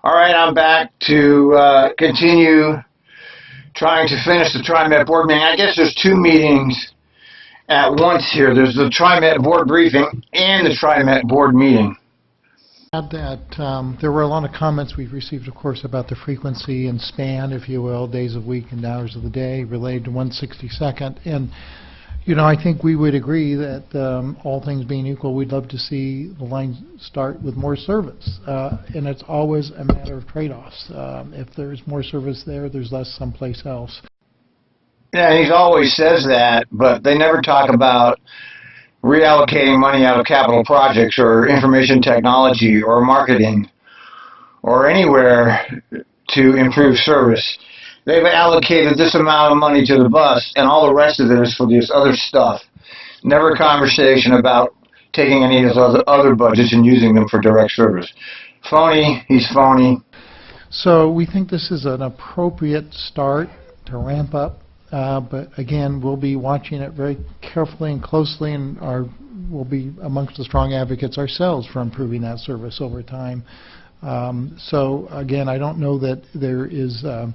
All right, I'm back to continue trying to finish the Trimet board meeting. I guess there's two meetings at once here. There's the Trimet board briefing and the Trimet board meeting. Add that there were a lot of comments we've received, of course, about the frequency and span, if you will, days of week and hours of the day related to 162nd. And, you know, I think we would agree that all things being equal, we'd love to see the line start with more service. And it's always a matter of trade-offs. If there's more service there, there's less someplace else. Yeah, he always says that, but they never talk about reallocating money out of capital projects or information technology or marketing or anywhere to improve service. They've allocated this amount of money to the bus, and all the rest of it is for this other stuff. Never a conversation about taking any of those other budgets and using them for direct service. Phony, he's phony. So we think this is an appropriate start to ramp up. But again, we'll be watching it very carefully and closely, and we'll be amongst the strong advocates ourselves for improving that service over time. So again, I don't know that there is a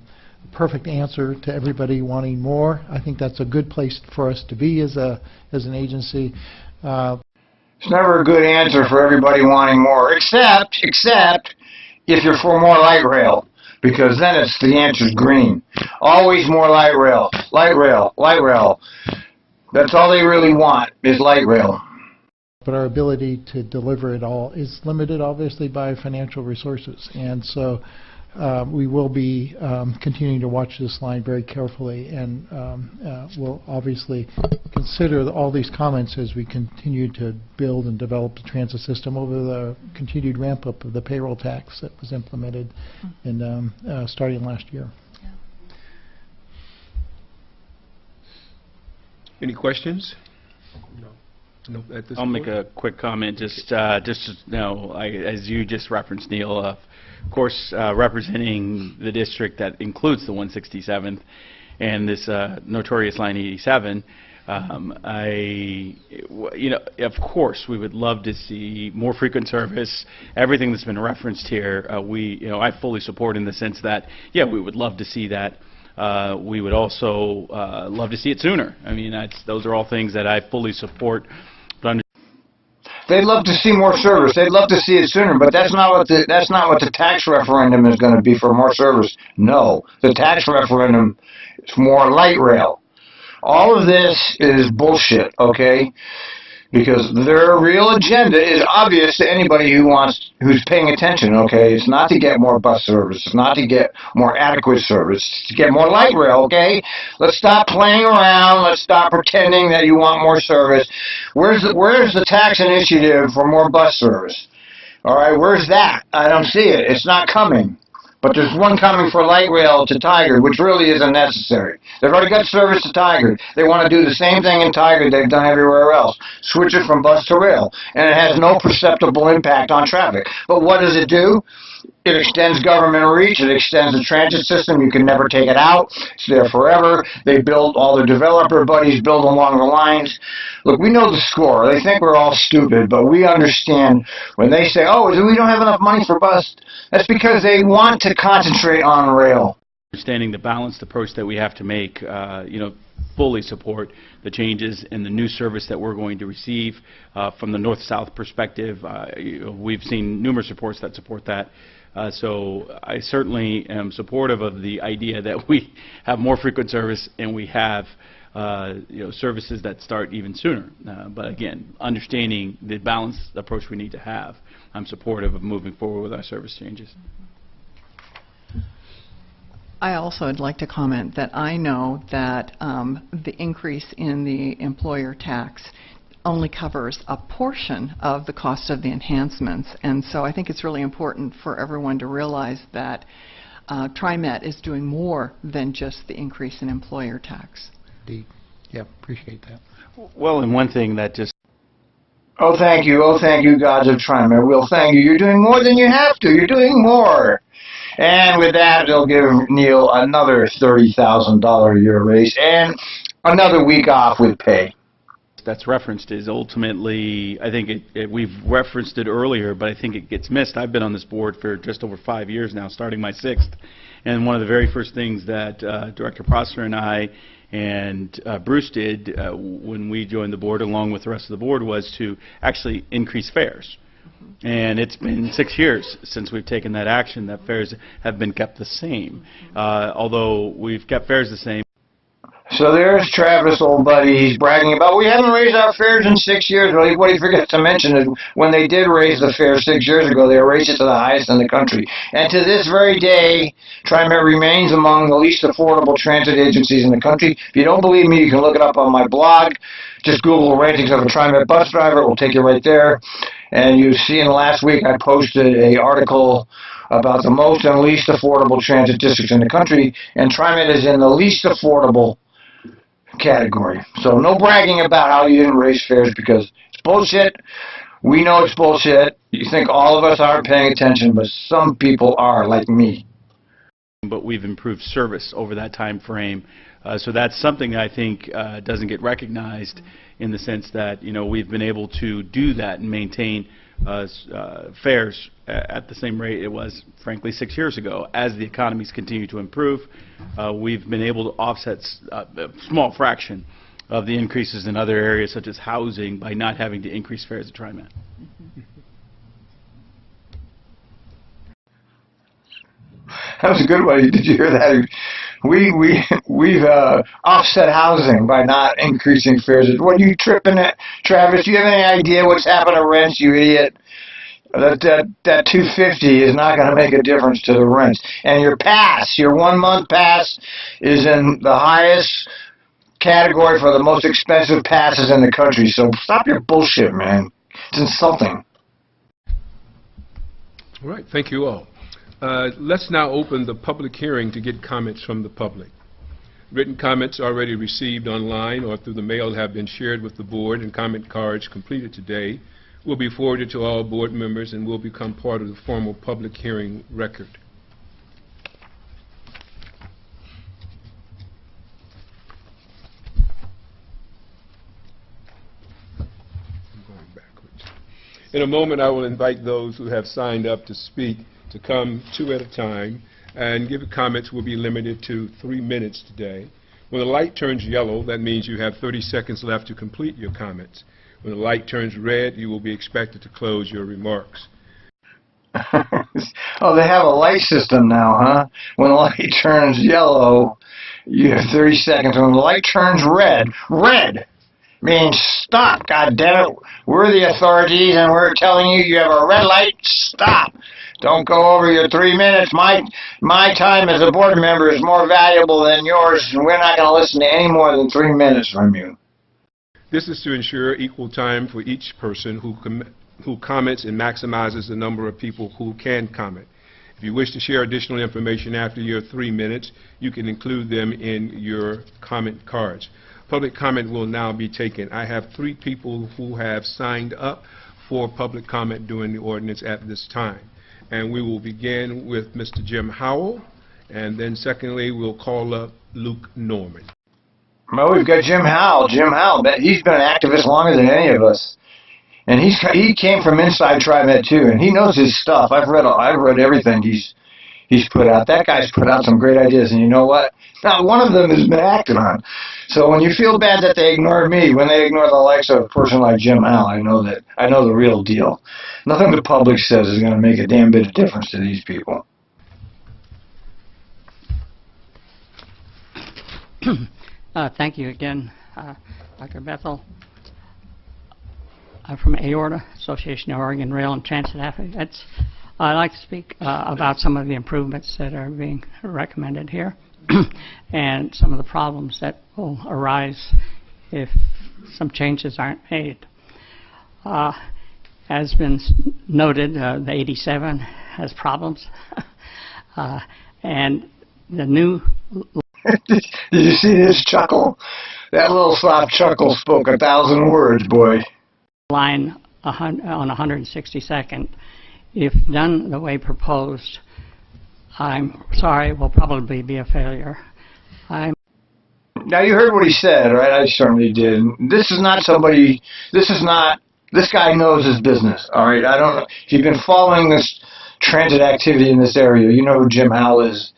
perfect answer to everybody wanting more. I think that's a good place for us to be as an agency. It's never a good answer for everybody wanting more, except if you're for more light rail. Because then the answer's green. Always more light rail, light rail, light rail. That's all they really want is light rail. But our ability to deliver it all is limited, obviously, by financial resources. And so we will be continuing to watch this line very carefully, and we'll obviously consider all these comments as we continue to build and develop the transit system over the continued ramp-up of the payroll tax that was implemented in, starting last year. Any questions? No. I'll make a quick comment. Just as you just referenced, Neil, of course, representing the district that includes the 167th and this notorious Line 87. Of course, we would love to see more frequent service. Everything that's been referenced here, I fully support in the sense that, yeah, we would love to see that. We would also love to see it sooner. I mean, those are all things that I fully support. They'd love to see more service. They'd love to see it sooner, but that's not what the tax referendum is going to be for more service. No, the tax referendum is more light rail. All of this is bullshit, okay? Because their real agenda is obvious to anybody who's paying attention, okay? It's not to get more bus service. It's not to get more adequate service. It's to get more light rail, okay? Let's stop playing around. Let's stop pretending that you want more service. Where's the tax initiative for more bus service? All right, where's that? I don't see it. It's not coming. But there's one coming for light rail to Tigard, which really isn't necessary. They've already got service to Tigard. They want to do the same thing in Tigard they've done everywhere else. Switch it from bus to rail. And it has no perceptible impact on traffic. But what does it do? It extends government reach. It extends the transit system. You can never take it out. It's there forever. They build, all their developer buddies build along the lines. Look, we know the score. They think we're all stupid, but we understand when they say, oh, we don't have enough money for bus. That's because they want to concentrate on rail. Understanding the balanced approach that we have to make, fully support the changes and the new service that we're going to receive from the north-south perspective. We've seen numerous reports that support that. So I certainly am supportive of the idea that we have more frequent service and we have services that start even sooner. But again, understanding the balanced approach we need to have, I'm supportive of moving forward with our service changes. I also would like to comment that I know that the increase in the employer tax only covers a portion of the cost of the enhancements, and so I think it's really important for everyone to realize that Trimet is doing more than just the increase in employer tax. Indeed. Yeah, appreciate that. Well, and one thing that just... Oh, thank you, gods of Trimet. We'll thank you. You're doing more than you have to. You're doing more. And with that, they'll give Neil another $30,000 a year raise and another week off with pay. that's referenced is ultimately, I think we've referenced it earlier, but I think it gets missed. I've been on this board for just over 5 years now, starting my 6th. And one of the very first things that Director Prosser and I and Bruce did when we joined the board, along with the rest of the board, was to actually increase fares. And it's been 6 years since we've taken that action. That fares have been kept the same. Although we've kept fares the same. So there's Travis, old buddy. He's bragging about, we haven't raised our fares in 6 years. Well, what he forgets to mention is when they did raise the fares 6 years ago, they raised it to the highest in the country. And to this very day, Trimet remains among the least affordable transit agencies in the country. If you don't believe me, you can look it up on my blog. Just Google ratings of a Trimet bus driver. It will take you right there. And you see in the last week I posted an article about the most and least affordable transit districts in the country, and Trimet is in the least affordable category. So no bragging about how you didn't raise fares, because it's bullshit. We know it's bullshit. You think all of us aren't paying attention, but some people are, like me. But we've improved service over that time frame. So that's something that I think doesn't get recognized, in the sense that, you know, we've been able to do that and maintain fares at the same rate it was, frankly, 6 years ago. As the economies continue to improve, we've been able to offset a small fraction of the increases in other areas, such as housing, by not having to increase fares at Trimet. That was a good one. Did you hear that? We've offset housing by not increasing fares. What are you tripping at, Travis? Do you have any idea what's happened to rents, you idiot? That $250 is not going to make a difference to the rents. And your pass, your 1 month pass, is in the highest category for the most expensive passes in the country. So stop your bullshit, man. It's insulting. All right, thank you all. Let's now open the public hearing to get comments from the public. Written comments already received online or through the mail have been shared with the board, and comment cards completed today will be forwarded to all board members and will become part of the formal public hearing record. I'm going backwards. In a moment, I will invite those who have signed up to speak to come 2 at a time, and give comments will be limited to 3 minutes today. When the light turns yellow, that means you have 30 seconds left to complete your comments. When the light turns red, you will be expected to close your remarks. Oh, they have a light system now, huh? When the light turns yellow, you have 30 seconds. When the light turns red means stop, goddammit. We're the authorities, and we're telling you you have a red light, stop. Don't go over your 3 minutes. My time as a board member is more valuable than yours, and we're not going to listen to any more than 3 minutes from you. This is to ensure equal time for each person who comments and maximizes the number of people who can comment. If you wish to share additional information after your 3 minutes, you can include them in your comment cards. Public comment will now be taken. I have 3 people who have signed up for public comment during the ordinance at this time. And we will begin with Mr. Jim Howell, and then secondly, we'll call up Luke Norman. Well, we've got Jim Howell. Jim Howell, he's been an activist longer than any of us. And he came from inside Trimet too, and he knows his stuff. I've read everything he's put out. That guy's put out some great ideas, and you know what? Not one of them has been acted on. So when you feel bad that they ignored me, when they ignore the likes of a person like Jim Howell, I know the real deal. Nothing the public says is going to make a damn bit of difference to these people. Thank you again, Dr. Bethel. I'm from AORTA, Association of Oregon Rail and Transit Advocates. I'd like to speak about some of the improvements that are being recommended here and some of the problems that will arise if some changes aren't made. As been noted, the 87 has problems, and the new... Did you see his chuckle? That little soft chuckle spoke 1,000 words, boy. Line on 162nd, if done the way proposed, I'm sorry, will probably be a failure. Now you heard what he said, right? I certainly did. This is not somebody. This guy knows his business. All right. I don't know if you've been following this transit activity in this area. You know who Jim Howell is,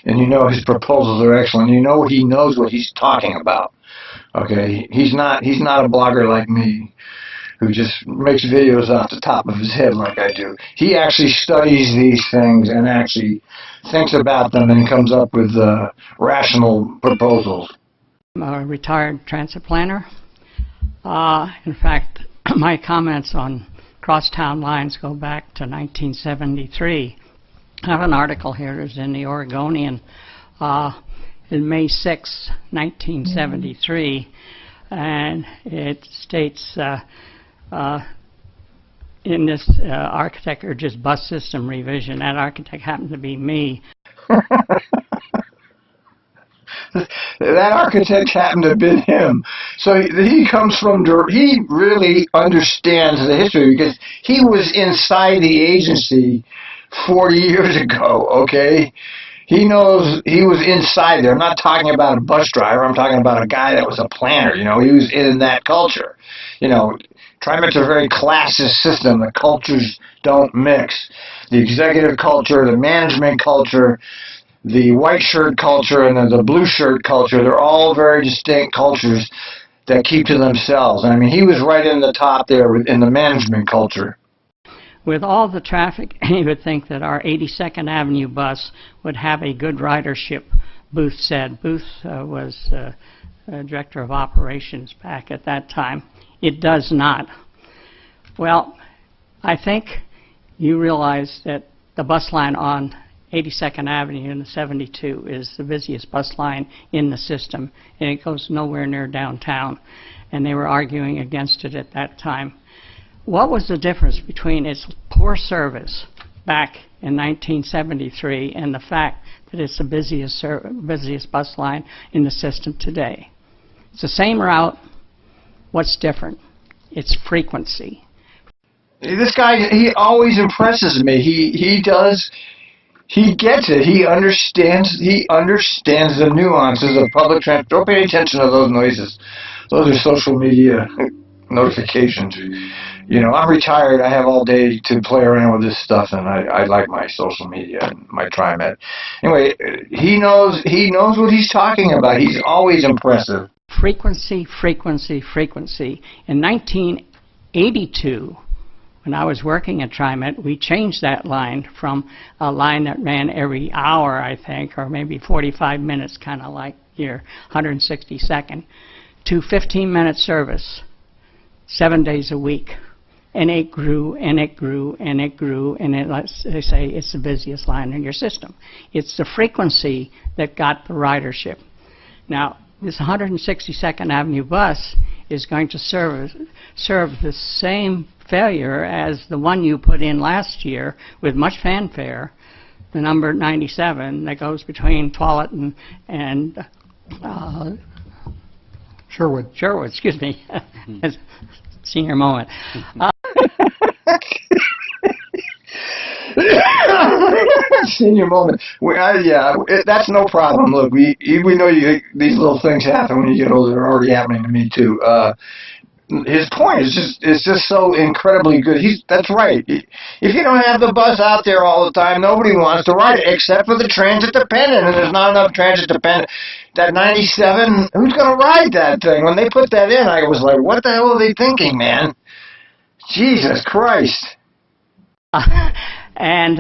and you know his proposals are excellent. You know he knows what he's talking about. Okay. He's not a blogger like me, who just makes videos off the top of his head like I do. He actually studies these things and actually thinks about them and comes up with rational proposals. I'm a retired transit planner. In fact, my comments on crosstown lines go back to 1973. I have an article here that's in the Oregonian in May 6, 1973, and it states in this architect or just bus system revision, that architect happened to be me. That architect happened to have been him. So he comes from, he really understands the history because he was inside the agency 40 years ago, okay? He knows, he was inside there. I'm not talking about a bus driver. I'm talking about a guy that was a planner, you know. He was in that culture. You know, Trimet's a very classist system. The cultures don't mix. The executive culture, the management culture, the white shirt culture, and the blue shirt culture, they're all very distinct cultures that keep to themselves. I mean, he was right in the top there in the management culture. With all the traffic, you would think that our 82nd Avenue bus would have a good ridership, Booth said. Booth was director of operations back at that time. It does not. Well, I think you realize that the bus line on 82nd Avenue and the 72 is the busiest bus line in the system, and it goes nowhere near downtown, and they were arguing against it at that time. What was the difference between its poor service back in 1973 and the fact that it's the busiest bus line in the system today? It's the same route. What's different? It's frequency. This guy, he always impresses me. He gets it. He understands the nuances of public transport. Don't pay attention to those noises. Those are social media notifications. You know, I'm retired. I have all day to play around with this stuff, and I like my social media and my Trimet. Anyway, he knows what he's talking about. He's always impressive. Frequency, frequency, frequency. In 1982, when I was working at Trimet, we changed that line from a line that ran every hour, I think, or maybe 45 minutes, kind of like your 162nd, to 15-minute service, 7 days a week. And it grew, and it grew, and it grew, and they say it's the busiest line in your system. It's the frequency that got the ridership. Now, this 162nd Avenue bus is going to serve the same failure as the one you put in last year with much fanfare, the number 97 that goes between Tualatin and Sherwood. Sherwood, excuse me. Senior moment. Senior moment. That's no problem. Look, we know these little things happen when you get older. They're already happening to me too. His point is just so incredibly good. That's right. If you don't have the bus out there all the time, nobody wants to ride it except for the transit dependent, and there's not enough transit dependent. That 97, who's going to ride that thing? When they put that in, I was like, what the hell are they thinking, man? Jesus Christ. And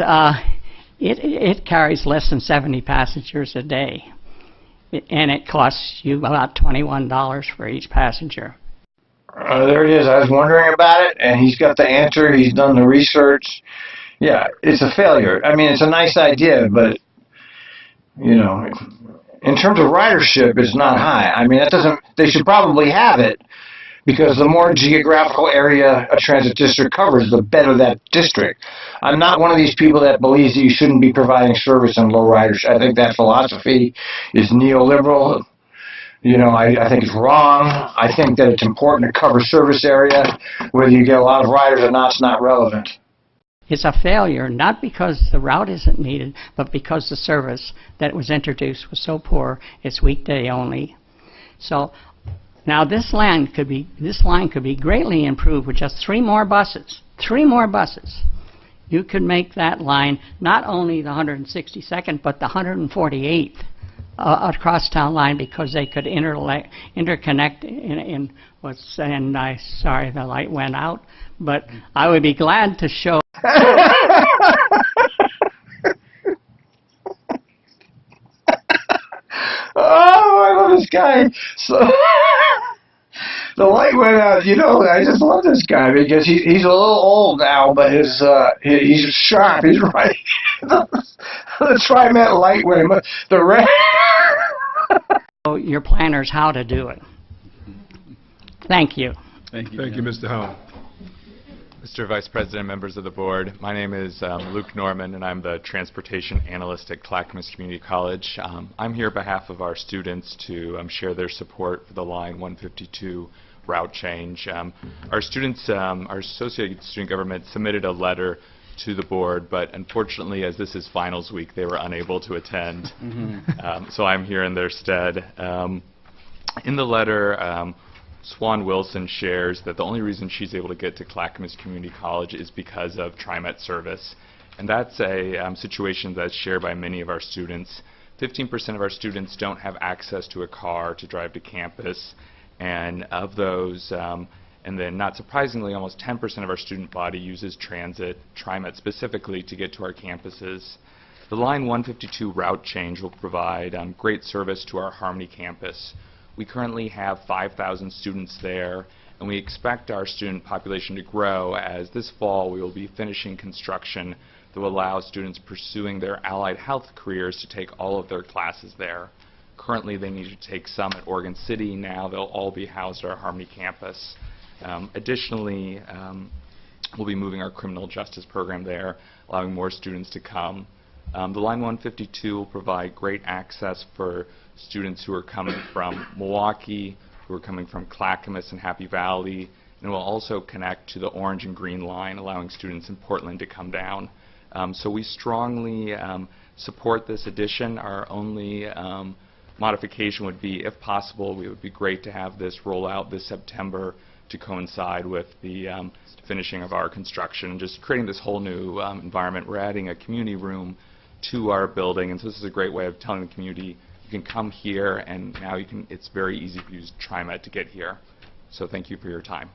it carries less than 70 passengers a day, and it costs you about $21 for each passenger. There it is. I was wondering about it, and he's got the answer. He's done the research. Yeah, it's a failure. I mean, it's a nice idea, but, you know, in terms of ridership, it's not high. I mean, they should probably have it, because the more geographical area a transit district covers, the better that district. I'm not one of these people that believes that you shouldn't be providing service in low ridership. I think that philosophy is neoliberal. You know, I think it's wrong. I think that it's important to cover service area. Whether you get a lot of riders or not, it's not relevant. It's a failure, not because the route isn't needed, but because the service that was introduced was so poor, it's weekday only. So now this line could be greatly improved with just 3 more buses. 3 more buses. You could make that line not only the 162nd, but the 148th across town line, because they could interconnect in what's, and sorry the light went out, but I would be glad to show. Oh, I love this guy. So the light went out. You know, I just love this guy because he's a little old now, but he's sharp. He's right. The Trimet light went out. The red. Your planners how to do it. Thank you. Thank you. Thank you, Mr. Howell. Mr. Vice President, members of the board, my name is Luke Norman, and I'm the Transportation Analyst at Clackamas Community College. I'm here on behalf of our students to share their support for the Line 152 route change. Our students, our Associated Student Government submitted a letter to the board, but unfortunately, as this is finals week, they were unable to attend. So I'm here in their stead. In the letter, Swan Wilson shares that the only reason she's able to get to Clackamas Community College is because of Trimet service. And that's a situation that's shared by many of our students. 15% of our students don't have access to a car to drive to campus. And of those, and then not surprisingly, almost 10% of our student body uses transit, Trimet specifically, to get to our campuses. The Line 152 route change will provide great service to our Harmony campus. We currently have 5,000 students there, and we expect our student population to grow as this fall we will be finishing construction that will allow students pursuing their allied health careers to take all of their classes there. Currently they need to take some at Oregon City. Now they'll all be housed at our Harmony campus. Additionally, we'll be moving our criminal justice program there, allowing more students to come. The Line 152 will provide great access for students who are coming from Milwaukee, who are coming from Clackamas and Happy Valley, and will also connect to the Orange and Green Line, allowing students in Portland to come down. So we strongly support this addition. Our only modification would be, if possible, it would be great to have this roll out this September to coincide with the finishing of our construction, just creating this whole new environment. We're adding a community room to our building, and so this is a great way of telling the community you can come here, and now you can. It's very easy to use Trimet to get here. So thank you for your time.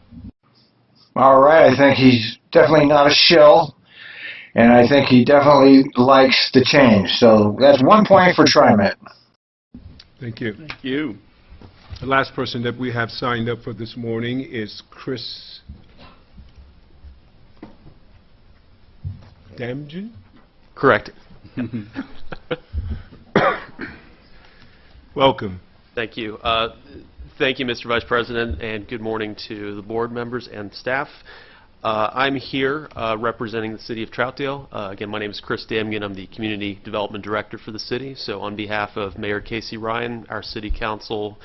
All right, I think he's definitely not a shill, and I think he definitely likes the change. So that's 1 point for Trimet. Thank you. Thank you. The last person that we have signed up for this morning is Chris Damgen? Correct. Welcome. Thank you. Thank you, Mr. Vice President, and good morning to the board members and staff. I'm here representing the City of Troutdale. Again, my name is Chris Damgen. I'm the Community Development Director for the city. So on behalf of Mayor Casey Ryan, our City Council,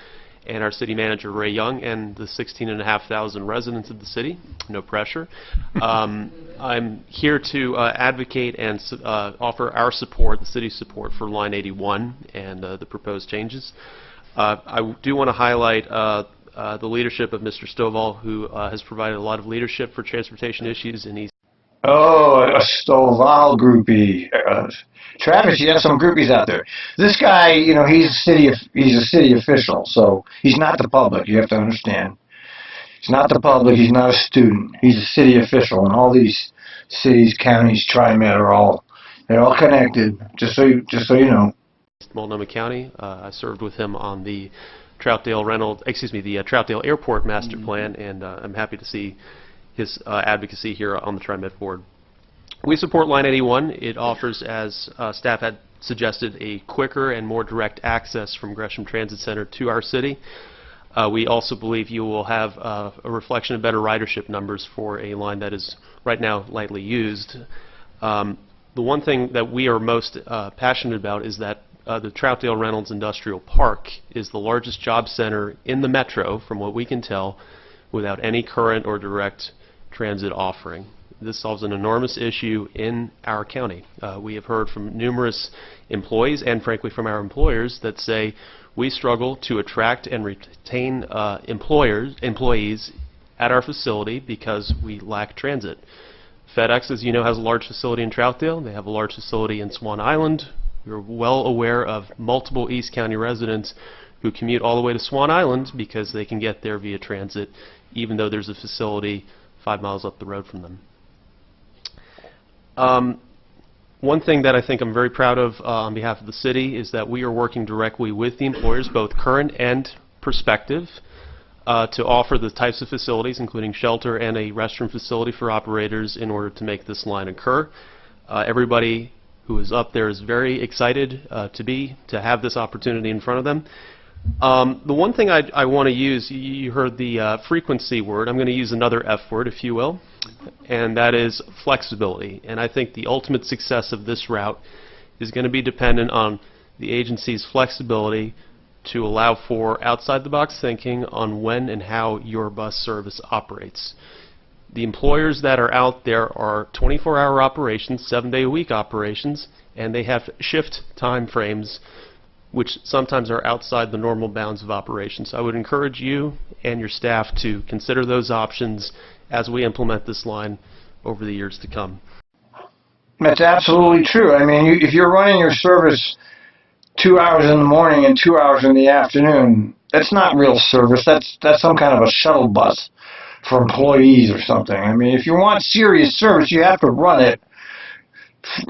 and our City Manager Ray Young, and the 16,500 residents of the city, no pressure, I'm here to advocate and offer our support, the city's support, for Line 81 and the proposed changes. I do want to highlight the leadership of Mr. Stovall, who has provided a lot of leadership for transportation issues in East. Oh, a Stovall groupie. Travis, you have some groupies out there. This guy, you know, he's a city official, so he's not the public. You have to understand. He's not the public. He's not a student. He's a city official, and all these cities, counties, Trimet they're all connected. Just so you know. Multnomah County. I served with him on the Troutdale Troutdale Airport Master Plan, and I'm happy to see his advocacy here on the Trimet board. We support Line 81. It offers, as staff had suggested, a quicker and more direct access from Gresham Transit Center to our city. We also believe you will have a reflection of better ridership numbers for a line that is right now lightly used. The one thing that we are most passionate about is that the Troutdale Reynolds Industrial Park is the largest job center in the metro, from what we can tell, without any current or direct transit offering. this solves an enormous issue in our county. We have heard from numerous employees and frankly from our employers that say we struggle to attract and retain employees at our facility because we lack transit. FedEx, as you know, has a large facility in Troutdale. They have a large facility in Swan Island. We're well aware of multiple East County residents who commute all the way to Swan Island because they can get there via transit, even though there's a facility 5 miles up the road from them. One thing that I think I'm very proud of on behalf of the city is that we are working directly with the employers, both current and prospective, to offer the types of facilities, including shelter and a restroom facility for operators in order to make this line occur. Everybody who is up there is very excited to have this opportunity in front of them. The one thing I want to use, you heard the frequency word, I'm going to use another F word, if you will, and that is flexibility. And I think the ultimate success of this route is going to be dependent on the agency's flexibility to allow for outside-the-box thinking on when and how your bus service operates. The employers that are out there are 24-hour operations, 7-day-a-week operations, and they have shift time frames which sometimes are outside the normal bounds of operations. So I would encourage you and your staff to consider those options as we implement this line over the years to come. That's absolutely true. I mean, if you're running your service 2 hours in the morning and 2 hours in the afternoon, that's not real service. That's some kind of a shuttle bus for employees or something. I mean, if you want serious service, you have to run it,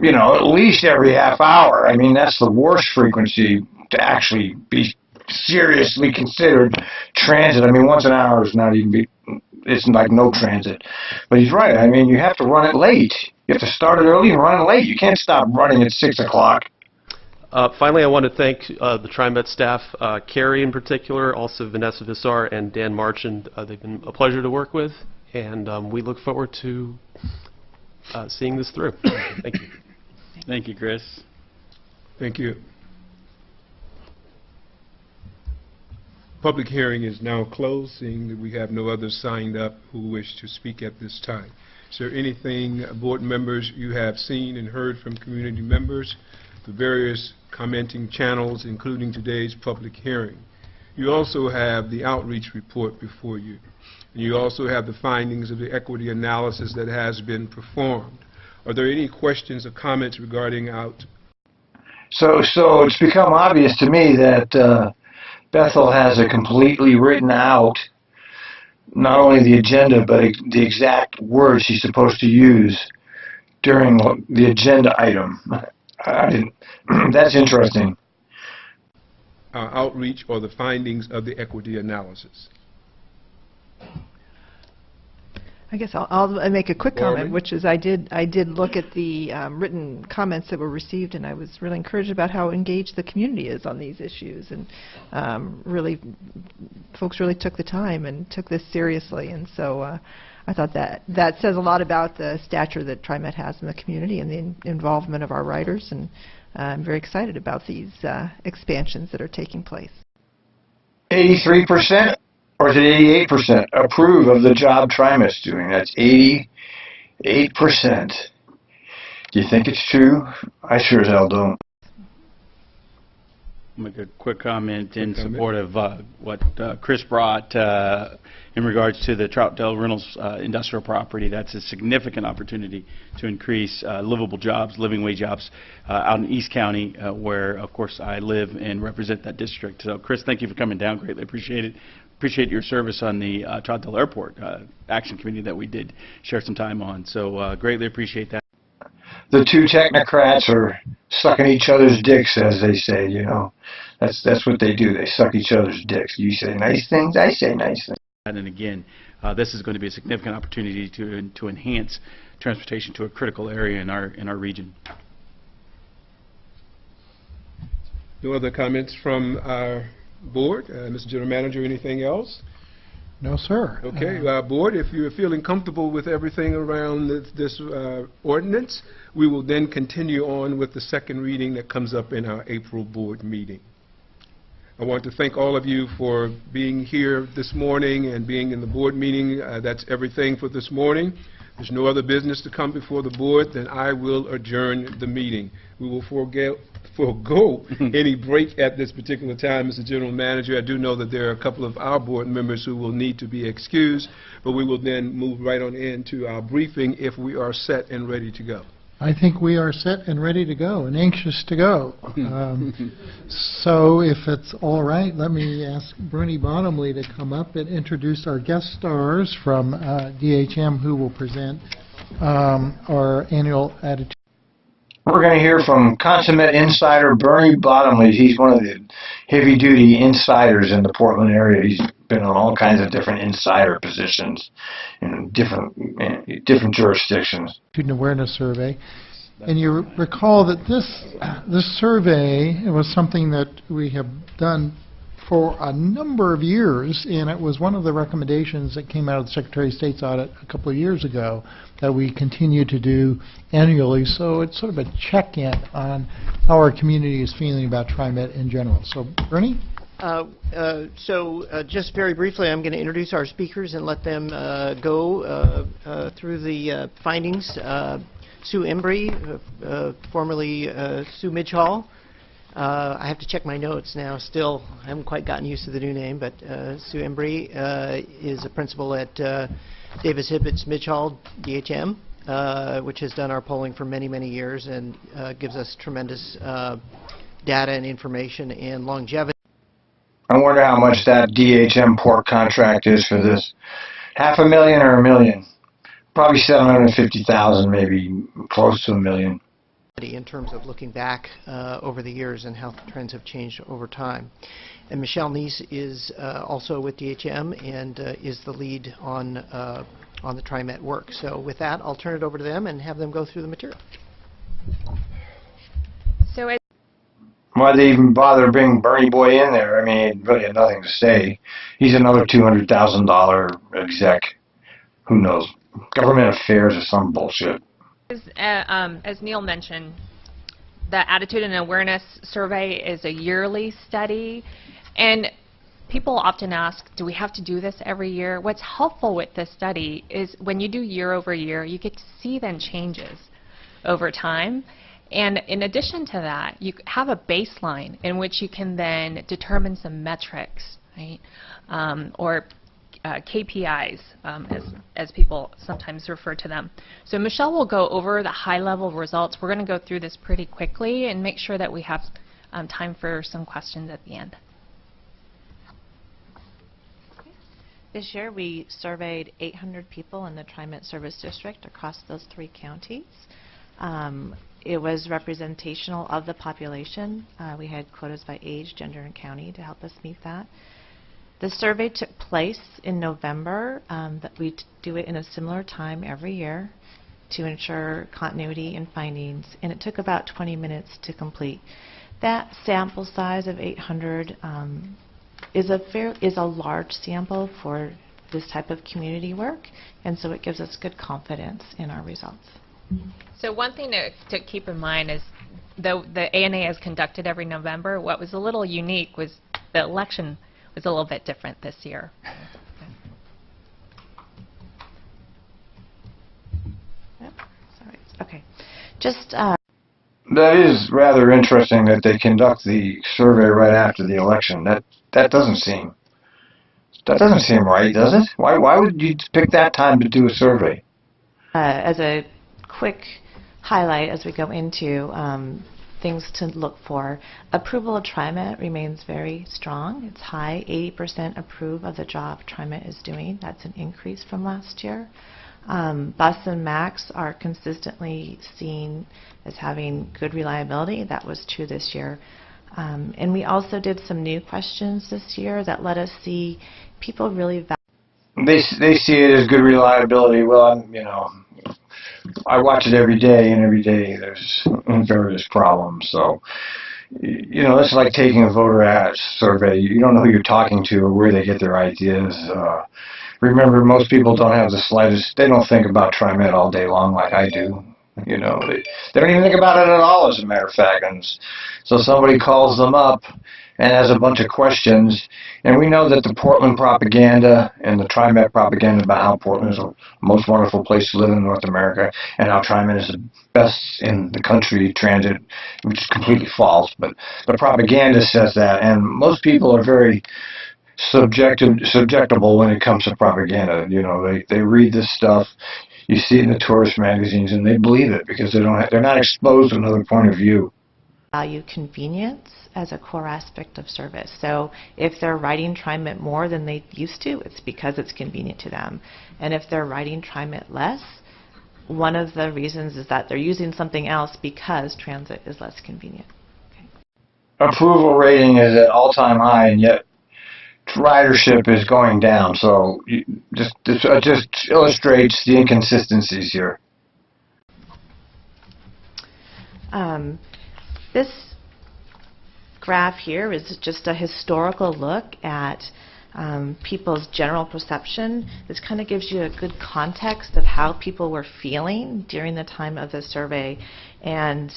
you know, at least every half hour. I mean, that's the worst frequency to actually be seriously considered transit. I mean, once an hour is not even, it's like no transit. But he's right. I mean, you have to run it late. You have to start it early and run it late. You can't stop running at 6 o'clock. Finally, I want to thank the Trimet staff, Carrie in particular, also Vanessa Vissar and Dan Marchand. They've been a pleasure to work with, and we look forward to seeing this through. Thank you. Thank you, Chris. Thank you. Public hearing is now closed, seeing that we have no others signed up who wish to speak at this time. Is there anything, board members, you have seen and heard from community members, the various commenting channels, including today's public hearing? You also have the outreach report before you. And you also have the findings of the equity analysis that has been performed. Are there any questions or comments regarding So it's become obvious to me that Bethel has a completely written out, not only the agenda, but the exact words she's supposed to use during the agenda item. That's interesting. Outreach or the findings of the equity analysis? I guess I'll make a quick Norman? comment, which is I did look at the written comments that were received, and I was really encouraged about how engaged the community is on these issues, and folks really took the time and took this seriously, and so I thought that says a lot about the stature that Trimet has in the community and the involvement of our writers, and I'm very excited about these expansions that are taking place. 83%? Or is it 88% approve of the job Trimet's doing? That's 88%. Do you think it's true? I sure as hell don't. I'll make a quick comment in support of what Chris brought in regards to the Troutdale Reynolds industrial property. That's a significant opportunity to increase livable jobs, living wage jobs out in East County, where, of course, I live and represent that district. So, Chris, thank you for coming down. Greatly appreciate it. Appreciate your service on the Troutdale Airport Action Committee that we did share some time on. So greatly appreciate that. The two technocrats are sucking each other's dicks, as they say, you know. That's what they do. They suck each other's dicks. You say nice things, I say nice things. And again, this is going to be a significant opportunity to enhance transportation to a critical area in our region. No other comments from our board? Mr. General Manager, anything else? No, sir. Okay, board, if you're feeling comfortable with everything around this ordinance, we will then continue on with the second reading that comes up in our April board meeting. I want to thank all of you for being here this morning and being in the board meeting. That's everything for this morning. there's no other business to come before the board, then I will adjourn the meeting. We will forego any break at this particular time, Mr. General Manager. I do know that there are a couple of our board members who will need to be excused, but we will then move right on into our briefing if we are set and ready to go. I think we are set and ready to go and anxious to go. So if it's all right, let me ask Bernie Bottomley to come up and introduce our guest stars from DHM who will present our annual attitude. We're going to hear from consummate insider Bernie Bottomley. He's one of the heavy-duty insiders in the Portland area. He's been on all kinds of different insider positions in different jurisdictions. Student Awareness Survey. And you recall that this survey was something that we have done for a number of years, and it was one of the recommendations that came out of the Secretary of State's audit a couple of years ago that we continue to do annually. So it's sort of a check-in on how our community is feeling about Trimet in general. So, Bernie? Just very briefly, I'm going to introduce our speakers and let them go through the findings. Sue Embry, formerly Sue Midgehall. I have to check my notes now. Still, I haven't quite gotten used to the new name, but Sue Embry is a principal at Davis Hibbett's Midgehall DHM, which has done our polling for many, many years and gives us tremendous data and information and longevity. I wonder how much that DHM port contract is for this. $500,000 or $1 million? Probably 750,000, maybe close to $1 million. In terms of looking back over the years and how trends have changed over time. And Michelle Neese is also with DHM and is the lead on the Trimet work. So with that, I'll turn it over to them and have them go through the material. So why'd they even bother bringing Bernie Boy in there? I mean, he really had nothing to say. He's another $200,000 exec. Who knows? Government affairs or some bullshit. As Neil mentioned, the Attitude and Awareness Survey is a yearly study, and people often ask, do we have to do this every year? What's helpful with this study is when you do year over year, you get to see then changes over time. And in addition to that, you have a baseline in which you can then determine some metrics, right? Or KPIs, as people sometimes refer to them. So Michelle will go over the high-level results. We're going to go through this pretty quickly and make sure that we have time for some questions at the end. This year we surveyed 800 people in the Trimet Service District across those 3 counties. It was representational of the population. We had quotas by age, gender, and county to help us meet that. The survey took place in November, but we do it in a similar time every year to ensure continuity in findings, and it took about 20 minutes to complete. That sample size of 800 is a large sample for this type of community work, and so it gives us good confidence in our results. So one thing to keep in mind is though the ANA is conducted every November, what was a little unique was the election was a little bit different this year. Yep. Sorry. Okay. Just that is rather interesting that they conduct the survey right after the election. That doesn't seem right, does it? Why would you pick that time to do a survey? as a quick highlight as we go into things to look for, approval of Trimet remains very strong. It's high, 80% approve of the job Trimet is doing. That's an increase from last year. Bus and Max are consistently seen as having good reliability. That was true this year. And we also did some new questions this year that let us see people really value. They see it as good reliability. Well, you know, I watch it every day, and every day there's various problems. So, you know, it's like taking a voter ad survey. You don't know who you're talking to or where they get their ideas. Remember, most people don't have the slightest, they don't think about Trimet all day long like I do. You know, they don't even think about it at all, as a matter of fact. And so somebody calls them up, and has a bunch of questions. And we know that the Portland propaganda and the Trimet propaganda about how Portland is the most wonderful place to live in North America, and how Trimet is the best in the country transit, which is completely false. But the propaganda says that, and most people are very subjectable when it comes to propaganda. You know, they read this stuff. You see it in the tourist magazines, and they believe it because they're not exposed to another point of view. Value convenience as a core aspect of service. So if they're riding Trimet more than they used to, it's because it's convenient to them. And if they're riding Trimet less, one of the reasons is that they're using something else because transit is less convenient. Okay. Approval rating is at all-time high, and yet ridership is going down. So this just illustrates the inconsistencies here. This graph here is just a historical look at people's general perception. This kind of gives you a good context of how people were feeling during the time of the survey. And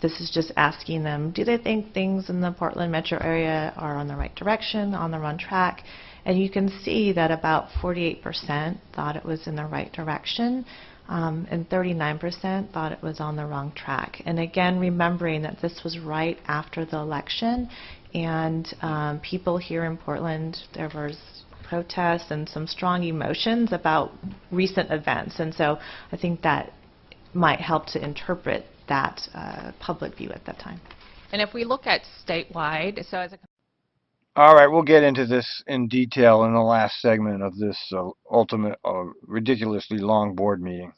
this is just asking them, do they think things in the Portland metro area are on the right direction, on the wrong track? And you can see that about 48% thought it was in the right direction. And 39% thought it was on the wrong track. And again, remembering that this was right after the election, and people here in Portland, there was protests and some strong emotions about recent events. And so I think that might help to interpret that public view at that time. And if we look at statewide, so as a All right, we'll get into this in detail in the last segment of this ridiculously long board meeting.